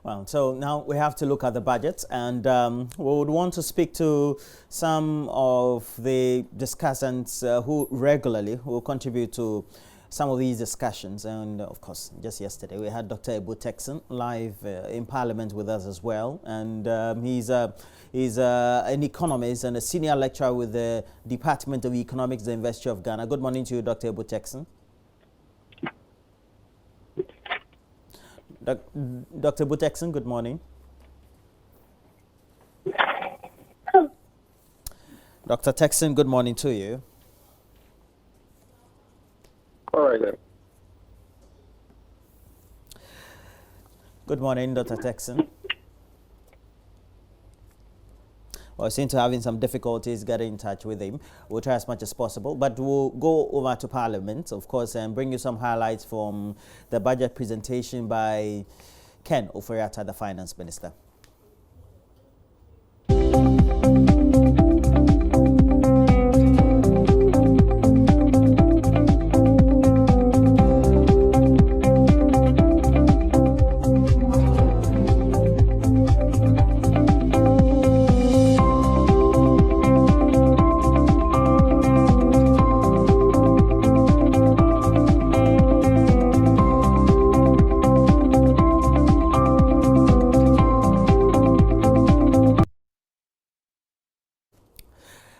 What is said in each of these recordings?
Well, so now we have to look at the budget, and we would want to speak to some of the discussants who regularly will contribute to some of these discussions. And of course, just yesterday we had Dr. Turkson live in Parliament with us as well, and he's an economist and a senior lecturer with the Department of Economics, the University of Ghana. Good morning to you, Dr. Turkson. Dr. Turkson, good morning. Dr. Turkson, good morning to you. All right then. Good morning, Dr. Turkson. Well, I seem to having some difficulties getting in touch with him. We'll try as much as possible, but we'll go over to Parliament, of course, and bring you some highlights from the budget presentation by Ken Oforiatta, the Finance Minister.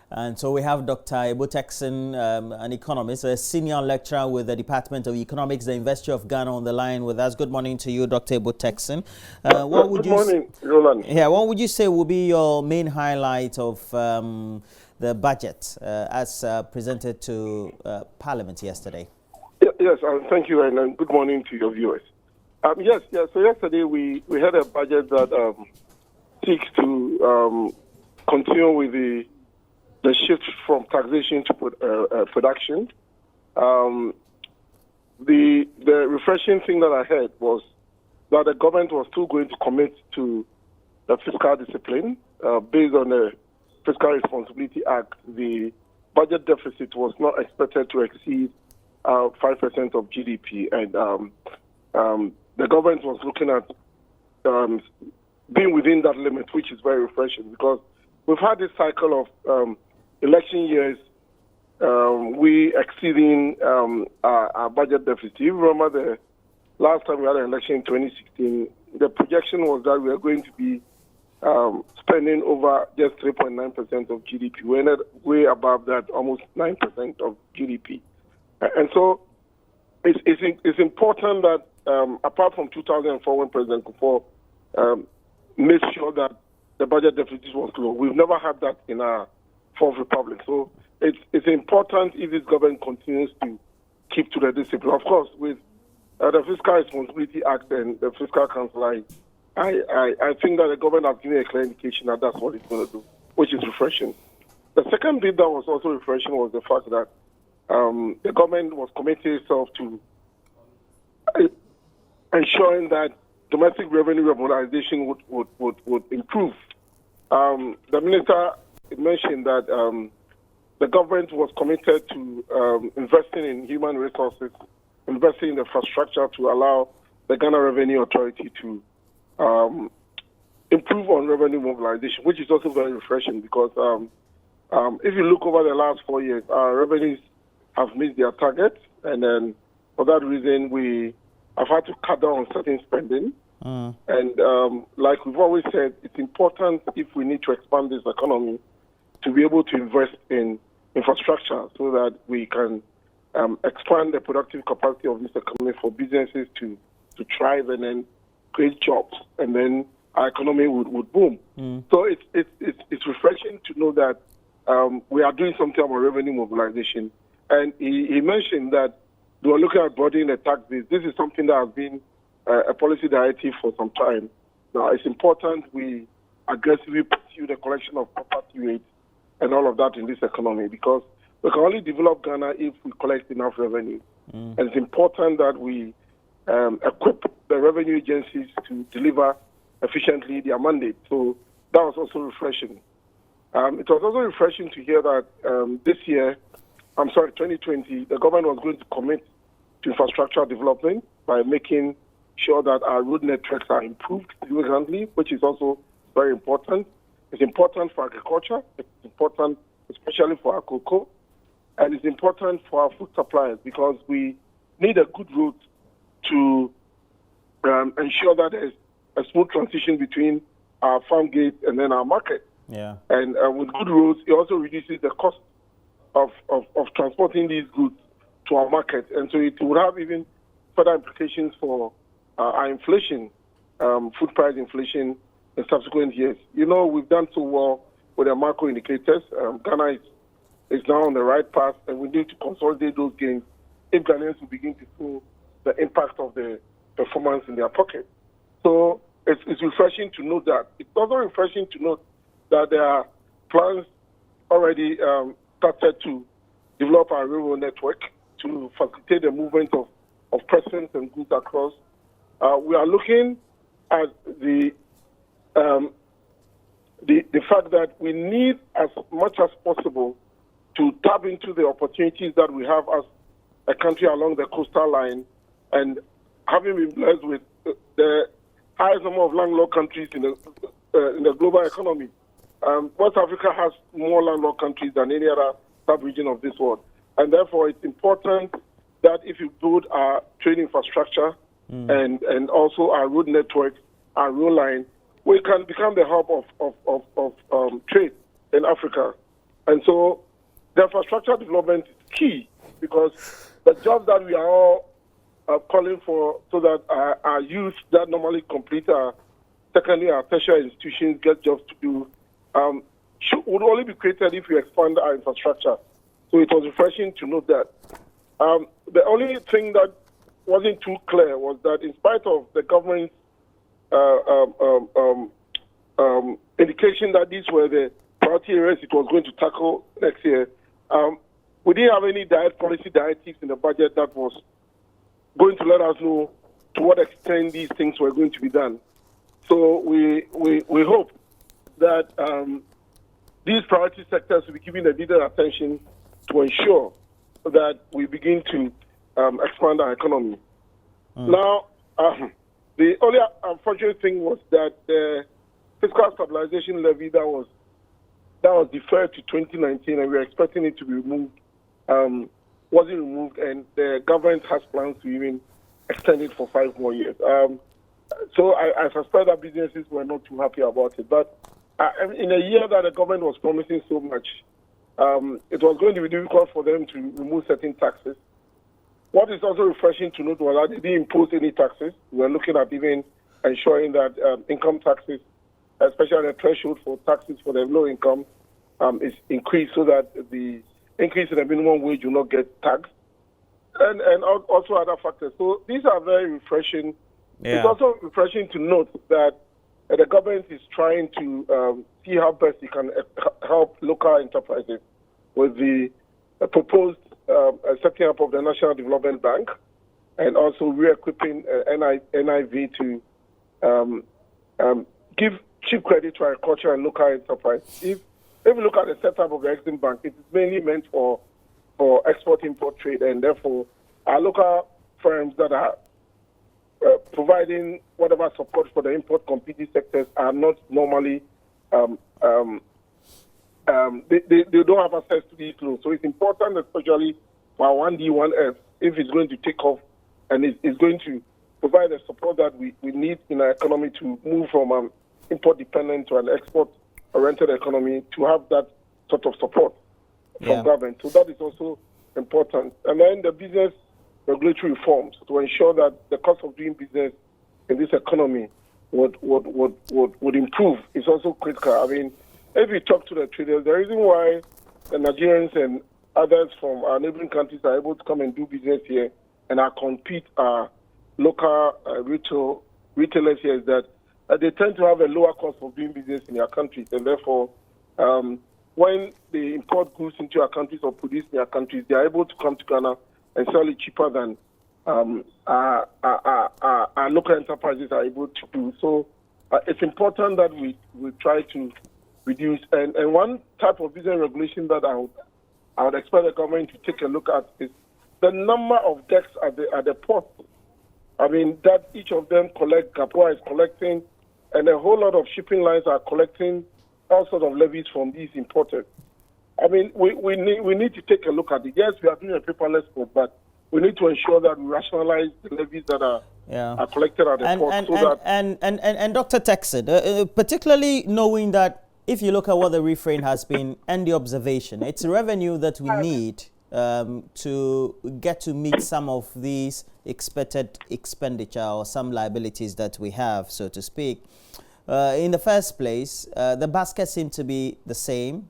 And so we have Dr. Turkson, an economist, a senior lecturer with the Department of Economics, the University of Ghana, on the line with us. Good morning to you, Dr. Turkson. Good morning, Roland. Yeah, what would you say will be your main highlight of the budget as presented to Parliament yesterday? Yes, thank you, and good morning to your viewers. Yes. So yesterday we had a budget that seeks to continue with the shift from taxation to production. The refreshing thing that I heard was that the government was still going to commit to the fiscal discipline. Based on the Fiscal Responsibility Act, the budget deficit was not expected to exceed 5% of GDP. And the government was looking at being within that limit, which is very refreshing because we've had this cycle of election years, we exceeding our budget deficit. You remember the last time we had an election in 2016, the projection was that we are going to be spending over just 3.9% of GDP. We ended way above that, almost 9% of GDP. And so it's important that apart from 2004 when President Kufuor made sure that the budget deficit was low, we've never had that in our Fourth Republic. So it's important if this government continues to keep to the discipline. Of course, with the Fiscal Responsibility Act and the Fiscal Council, I think that the government has given a clear indication that that's what it's going to do, which is refreshing. The second bit that was also refreshing was the fact that the government was committed itself to ensuring that domestic revenue mobilization would improve. The minister mentioned that the government was committed to investing in human resources, investing in infrastructure to allow the Ghana Revenue Authority to improve on revenue mobilization, which is also very refreshing because if you look over the last 4 years, our revenues have missed their targets, and then for that reason, we have had to cut down on certain spending. And like we've always said, it's important if we need to expand this economy to be able to invest in infrastructure so that we can expand the productive capacity of this economy for businesses to thrive and then create jobs, and then our economy would boom. So it's refreshing to know that we are doing something about revenue mobilization. And he mentioned that they were looking at broadening the tax base. This is something that has been a policy directive for some time. Now, it's important we aggressively pursue the collection of property rates and all of that in this economy because we can only develop Ghana if we collect enough revenue. And it's important that we equip the revenue agencies to deliver efficiently their mandate. So that was also refreshing. It was also refreshing to hear that this year, 2020, the government was going to commit to infrastructure development by making sure that our road networks are improved significantly, which is also very important. It's important for agriculture. It's important especially for our cocoa. And it's important for our food suppliers because we need a good route to ensure that there's a smooth transition between our farm gate and then our market. Yeah. And with good roads, it also reduces the cost of transporting these goods to our market. And so it would have even further implications for our inflation, food price inflation in subsequent years. We've done so well with our macro indicators. Ghana is now on the right path, and we need to consolidate those gains if Ghanaians will begin to feel the impact of the performance in their pocket. So it's refreshing to note that. It's also refreshing to note that there are plans already started to develop our railroad network to facilitate the movement of persons and goods across. We are looking at the fact that we need as much as possible to tap into the opportunities that we have as a country along the coastal line, and having been blessed with the highest number of landlocked countries in the global economy. West Africa has more landlocked countries than any other sub-region of this world. And therefore, it's important that if you build our trade infrastructure and also our road network, our rail line, we can become the hub of trade in Africa. And so the infrastructure development is key because the jobs that we are all calling for so that our youth that normally complete our secondary or tertiary institutions get jobs to do would only be created if we expand our infrastructure. So it was refreshing to note that. The only thing that wasn't too clear was that in spite of the government's indication that these were the priority areas it was going to tackle next year, we didn't have any policy directives in the budget that was going to let us know to what extent these things were going to be done. So we hope that these priority sectors will be given the needed attention to ensure that we begin to expand our economy. Now, the only unfortunate thing was that the fiscal stabilization levy that was deferred to 2019, and we were expecting it to be removed, wasn't removed, and the government has plans to even extend it for 5 more years. So I suspect that businesses were not too happy about it. But in a year that the government was promising so much, it was going to be difficult for them to remove certain taxes. What is also refreshing to note was that they didn't impose any taxes. We are looking at even ensuring that income taxes, especially the threshold for taxes for the low income, is increased so that the increase in the minimum wage will not get taxed, and also other factors. So these are very refreshing. Yeah. It's also refreshing to note that the government is trying to see how best it can help local enterprises with the proposed setting up of the National Development Bank and also re-equipping NIV to give cheap credit to agriculture and local enterprise. If we look at the setup of the Exim Bank, it is mainly meant for export-import trade, and therefore our local firms that are providing whatever support for the import competing sectors are not normally they don't have access to these loans. So it's important, especially for our 1D, 1F, if it's going to take off and it's going to provide the support that we need in our economy to move from import-dependent to an export-oriented economy, to have that sort of support from government. So that is also important. And then the business regulatory reforms to ensure that the cost of doing business in this economy would improve is also critical. I mean, if we talk to the traders, the reason why the Nigerians and others from our neighboring countries are able to come and do business here and compete local retailers here is that they tend to have a lower cost of doing business in their countries, and therefore when they import goods into our countries or produce in their countries, they are able to come to Ghana and sell it cheaper than our local enterprises are able to do. So it's important that we try to reduce. And one type of business regulation that I would expect the government to take a look at is the number of decks at the port I mean, that each of them collect, Gapua is collecting, and a whole lot of shipping lines are collecting all sorts of levies from these importers. I mean, we need to take a look at it. Yes, we are doing a paperless port, but we need to ensure that we rationalize the levies that are collected at the port. And Dr. Turkson, particularly knowing that if you look at what the refrain has been and the observation, it's revenue that we need to get to meet some of these expected expenditure or some liabilities that we have, so to speak. In the first place, the basket seemed to be the same.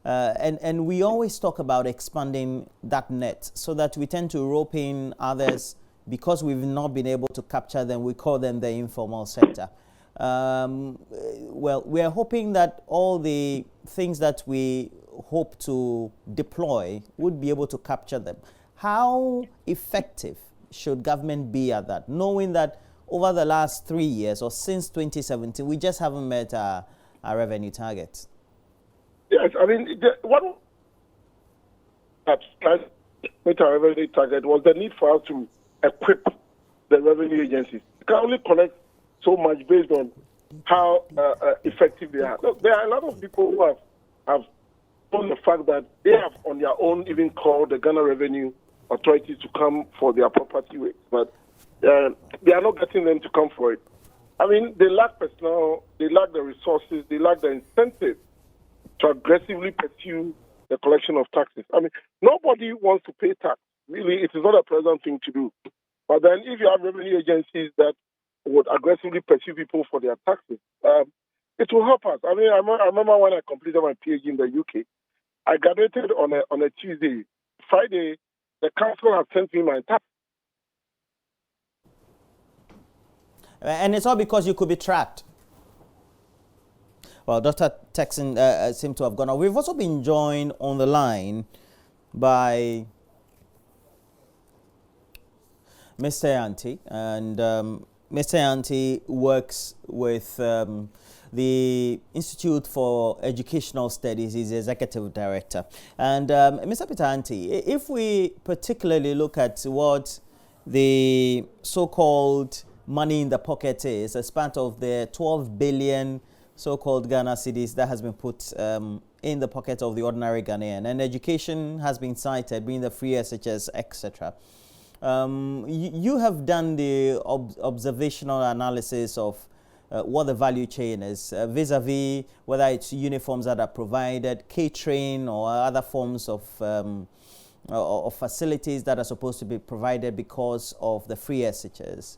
And we always talk about expanding that net so that we tend to rope in others because we've not been able to capture them. We call them the informal sector. Well, we are hoping that all the things that we hope to deploy would be able to capture them. How effective should government be at that, knowing that over the last 3 years or since 2017, we just haven't met our revenue targets? Yes, I mean, one that met our revenue target was the need for us to equip the revenue agencies. You can only collect so much based on how effective they are. Look, there are a lot of people who have known the fact that they have on their own even called the Ghana Revenue Authority to come for their property rates, but they are not getting them to come for it. I mean, they lack personnel, they lack the resources, they lack the incentive to aggressively pursue the collection of taxes. I mean, nobody wants to pay tax. Really, it is not a pleasant thing to do. But then if you have revenue agencies that would aggressively pursue people for their taxes, it will help us. I mean, I remember when I completed my PhD in the UK, I graduated on a Tuesday. Friday, the council had sent me my tax. And it's all because you could be tracked. Well, Dr. Turkson seemed to have gone on. We've also been joined on the line by Mr. Yanti, and Mr. Yanti works with the Institute for Educational Studies. He's the executive director. And Mr. Peter Yanti, if we particularly look at what the so-called money in the pocket is as part of the 12 billion so-called Ghana cedis that has been put in the pocket of the ordinary Ghanaian, and education has been cited, being the free SHS, etc. You have done the observational analysis of what the value chain is, vis-a-vis whether it's uniforms that are provided, catering, or other forms of facilities that are supposed to be provided because of the free SHS.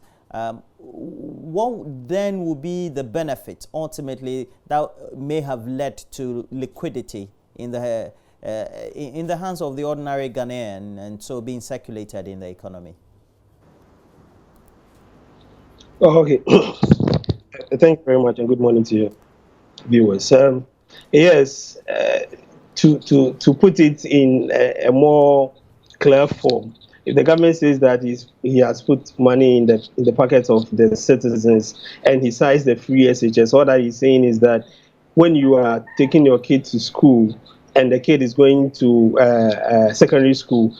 What then will be the benefit ultimately that may have led to liquidity in the hands of the ordinary Ghanaian, and so being circulated in the economy? Oh, okay. Thank you very much, and good morning to your viewers. Yes, to put it in a more clear form, if the government says that he has put money in the pockets of the citizens and he cites the free SHS, all that he's saying is that when you are taking your kid to school and the kid is going to secondary school,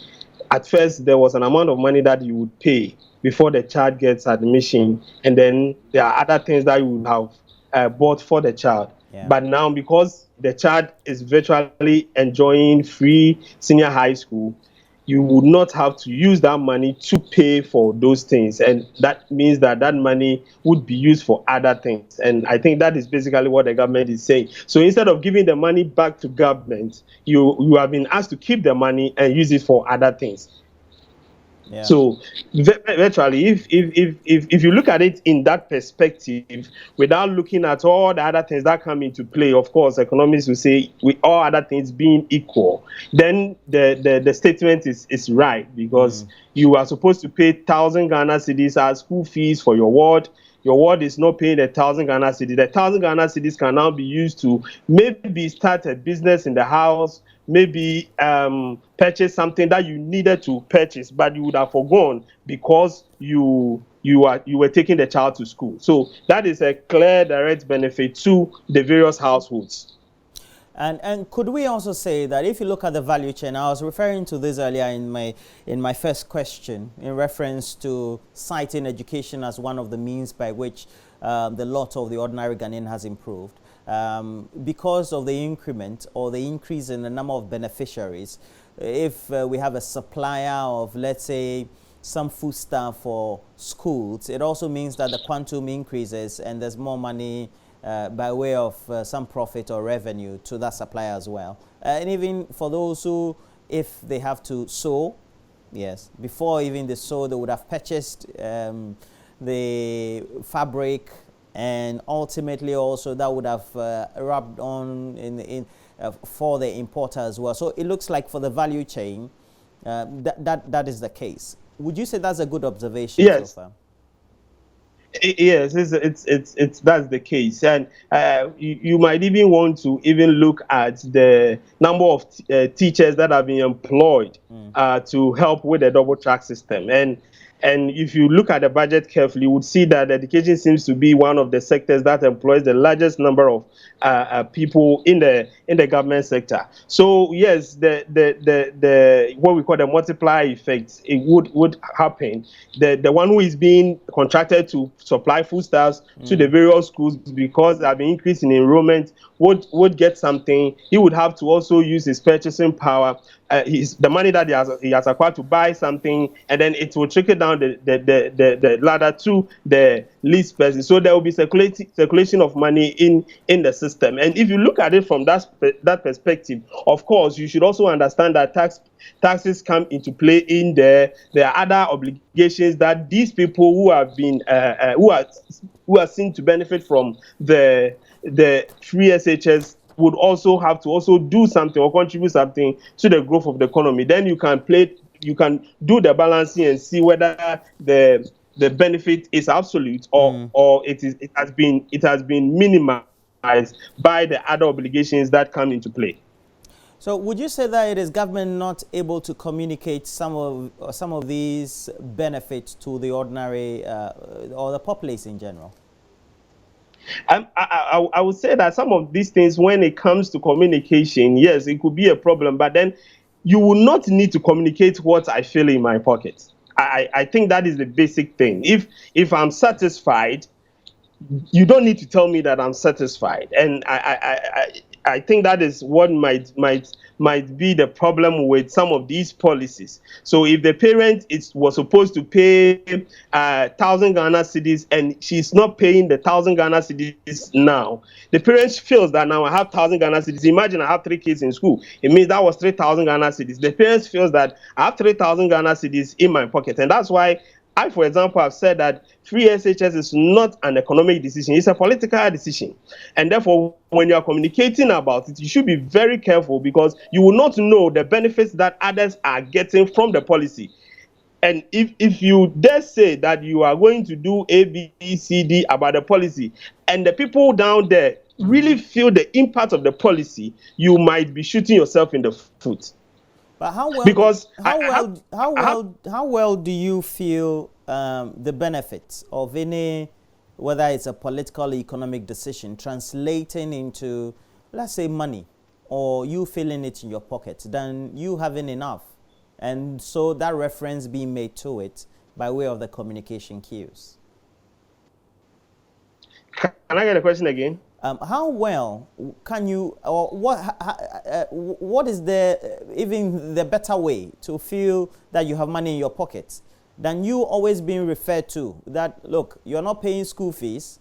at first there was an amount of money that you would pay before the child gets admission, and then there are other things that you would have bought for the child. Yeah. But now, because the child is virtually enjoying free senior high school, you would not have to use that money to pay for those things. And that means that that money would be used for other things. And I think that is basically what the government is saying. So instead of giving the money back to government, you have been asked to keep the money and use it for other things. Yeah. So virtually, if you look at it in that perspective, without looking at all the other things that come into play, of course, economists will say, with all other things being equal, then the statement is right, because you are supposed to pay 1,000 Ghana cedis as school fees for your ward. Your ward is not paying 1,000 Ghana cedis. The 1,000 Ghana cedis can now be used to maybe start a business in the house, maybe purchase something that you needed to purchase, but you would have forgone because you were taking the child to school. So that is a clear direct benefit to the various households. And could we also say that if you look at the value chain, I was referring to this earlier in my first question in reference to citing education as one of the means by which the lot of the ordinary Ghanaian has improved. Because of the increment or the increase in the number of beneficiaries, if we have a supplier of, let's say, some foodstuff for schools, it also means that the quantum increases and there's more money by way of some profit or revenue to that supplier as well. And even for those who, if they have to sew, yes, before even the sew, they would have purchased the fabric, and ultimately also that would have rubbed on for the importer as well. So it looks like for the value chain, that is the case. Would you say that's a good observation so far? Yes, it's that's the case, and you might even want to even look at the number of teachers that have been employed to help with the double track system, and if you look at the budget carefully, you would see that education seems to be one of the sectors that employs the largest number of people in the government sector. So yes, the what we call the multiplier effect, it would happen. The one who is being contracted to supply foodstuffs to the various schools because there have been increase in enrollment would get something. He would have to also use his purchasing power, the money that he has acquired to buy something, and then it will trickle down the ladder to the least person. So there will be circulation of money in the system. And if you look at it from that perspective, of course, you should also understand that taxes come into play in there. There are other obligations that these people who have been who are seen to benefit from the free SHS would also have to also do something or contribute something to the growth of the economy. Then you can do the balancing and see whether the benefit is absolute or it has been minimized by the other obligations that come into play. So would you say that it is government not able to communicate some of these benefits to the ordinary or the populace in general? I would say that some of these things, when it comes to communication, yes, it could be a problem, but then you will not need to communicate what I feel in my pocket. I think that is the basic thing. If I'm satisfied, you don't need to tell me that I'm satisfied. And I think that is what might be the problem with some of these policies. So if the parent was supposed to pay 1,000 Ghana cedis and she's not paying the 1,000 Ghana cedis now, the parent feels that now I have 1,000 Ghana cedis. Imagine I have 3 kids in school. It means that was 3,000 Ghana cedis. The parent feels that I have 3,000 Ghana cedis in my pocket, and that's why I, for example, have said that free SHS is not an economic decision, it's a political decision. And therefore, when you are communicating about it, you should be very careful because you will not know the benefits that others are getting from the policy. And if you dare say that you are going to do A, B, C, D about the policy, and the people down there really feel the impact of the policy, you might be shooting yourself in the foot. But how well? Because how well do you feel the benefits of any, whether it's a political or economic decision, translating into, let's say, money, or you feeling it in your pocket, than you having enough, and so that reference being made to it by way of the communication cues? Can I get a question again? How well can you, or what is even the better way to feel that you have money in your pocket than you always being referred to that, look, you're not paying school fees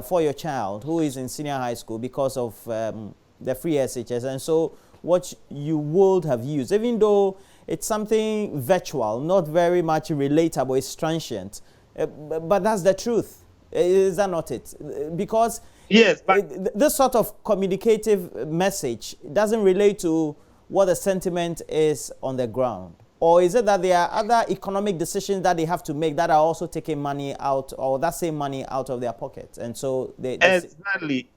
for your child who is in senior high school because of the free SHS, and so what you would have used, even though it's something virtual, not very much relatable, it's transient, but that's the truth. Is that not it? Because yes, but this sort of communicative message doesn't relate to what the sentiment is on the ground. Or is it that there are other economic decisions that they have to make that are also taking money out, or that same money out of their pockets? And so they exactly.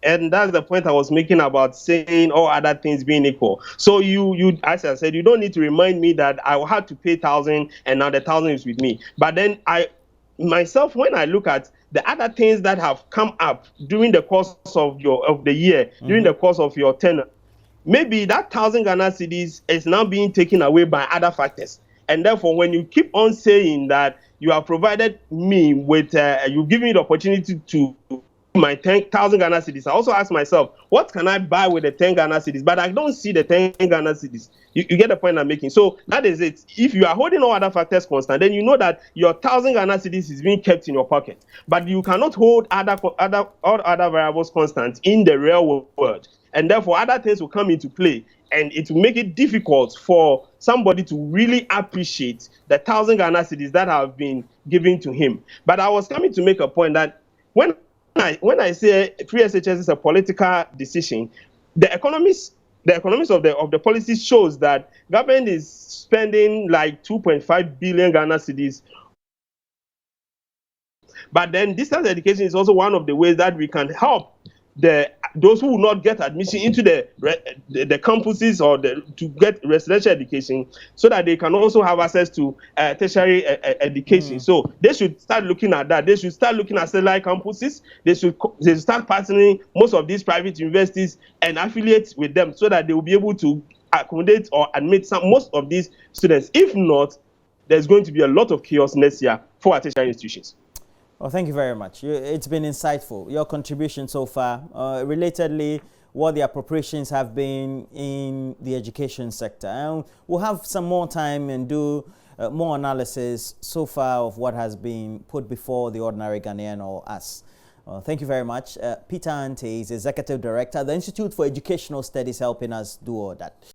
And that's the point I was making about saying all other things being equal. So you, as I said, you don't need to remind me that I had to pay 1,000 and now the 1,000 is with me. But then myself, when I look at the other things that have come up during the course of the year, during the course of your tenure, maybe that 1,000 Ghana cedis is now being taken away by other factors. And therefore, when you keep on saying that you have provided me with, you've given me the opportunity to my 10,000 Ghana cedis, I also ask myself, what can I buy with the 10 Ghana cedis? But I don't see the 10 Ghana cedis. You get the point I'm making. So that is it. If you are holding all other factors constant, then you know that your 1,000 Ghana cedis is being kept in your pocket. But you cannot hold all other variables constant in the real world. And therefore, other things will come into play, and it will make it difficult for somebody to really appreciate the 1,000 Ghana cedis that have been given to him. But I was coming to make a point that when I say free SHS is a political decision, the economics of the policy shows that government is spending like 2.5 billion Ghana cedis. But then distance education is also one of the ways that we can help those who will not get admission into the campuses or to get residential education, so that they can also have access to tertiary education. So they should start looking at that. They should start looking at satellite campuses. They should start partnering most of these private universities and affiliate with them, so that they will be able to accommodate or admit most of these students. If not, there's going to be a lot of chaos next year for our tertiary institutions. Well, thank you very much. It's been insightful. Your contribution so far, relatedly, what the appropriations have been in the education sector. And we'll have some more time and do more analysis so far of what has been put before the ordinary Ghanaian or us. Thank you very much. Peter Ante is Executive Director at the Institute for Educational Studies, helping us do all that.